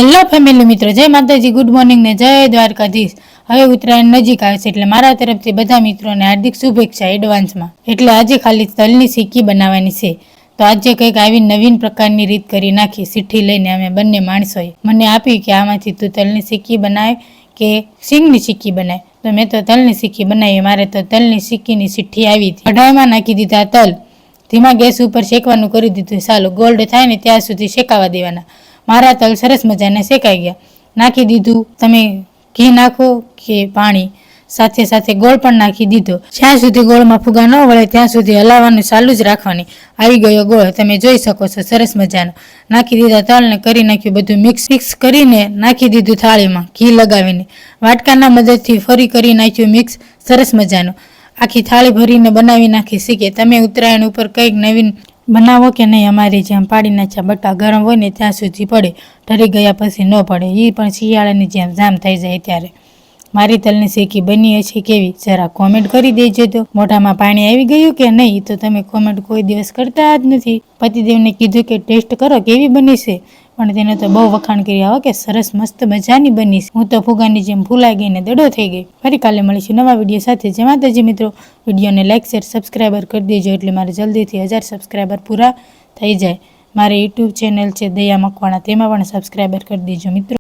Hello family મિત્રો, જય માતાજી, ગુડ મોર્નિંગ ને જય દ્વારકાધીશ। હવે ઉત્તરાયણ નજીક આવે છે એટલે મારા તરફથી બધા મિત્રોને હાર્દિક શુભેચ્છા એડવાન્સમાં। એટલે આજે ખાલી તલની સિક્કી બનાવવાની છે, તો આજે કંઈક આવી નવીન પ્રકારની રીત કરી નાખી। સિઠ્ઠી લઈને અમે બંને માણસોએ મને આપી કે આમાંથી તું તલની સિક્કી બનાવે કે સિંગની સિક્કી બનાવે, તો મેં તો તલની સિક્કી બનાવી। મારે તો તલની સિક્કીની સિઠ્ઠી આવી હતી। કઢાઈમાં નાખી દીધા તલ, ધીમા ગેસ ઉપર શેકવાનું કરી દીધું। ચાલો ગોલ્ડ થાય ને ત્યાં સુધી શેકાવા દેવાના। મારા તલ સરસ મજાને શેકાઈ ગયા। નાખી દીધું, તમે ઘી નાખો કે પાણી, સાથે સાથે ગોળ પણ નાખી દીધો। જ્યાં સુધી ગોળમાં ફુગા ન વળે ત્યાં સુધી હલાવવાનું ચાલુ જ રાખવાની। આવી ગયો ગોળ, તમે જોઈ શકો છો સરસ મજાનો। નાખી દીધા તલને કરી નાખ્યું બધું મિક્સ કરીને નાખી દીધું થાળીમાં ઘી લગાવીને। વાટકાના મદદથી ફરી કરી નાખ્યું મિક્સ સરસ મજાનું। આખી થાળી ભરીને બનાવી નાખી સિક્કી। તમે ઉત્તરાયણ ઉપર કંઈક નવીન બનાવો કે નહીં? અમારી જેમ પાડી નાખ્યા બટા ગરમ હોય ને ત્યાં સુધી પડે, ઠરી ગયા પછી ન પડે, એ પણ શિયાળાની જેમ જામ થઈ જાય ત્યારે। મારી તલની સિક્કી બની હશે કેવી જરા કોમેન્ટ કરી દેજો। તો મોઢામાં પાણી આવી ગયું કે નહીં, તો તમે કોમેન્ટ કોઈ દિવસ કરતા જ નથી। પતિદેવને કીધું કે ટેસ્ટ કરો કેવી બની છે, પણ તેને તો બહુ વખાણ કર્યા હો કે સરસ મસ્ત મજાની બની છે। હું તો ફુગાની જેમ ફૂલાઈ ગઈ ને દડો થઈ ગઈ। ફરી કાલે મળીશું નવા વિડીયો સાથે। જય માતાજી મિત્રો, વિડીયોને લાઈક શેર સબસ્ક્રાઈબર કરી દેજો એટલે મારે જલ્દીથી 1000 સબસ્ક્રાઈબર પૂરા થઈ જાય। મારે યુટ્યુબ ચેનલ છે દયા મકવાણા, તેમાં પણ સબસ્ક્રાઈબર કરી દેજો મિત્રો।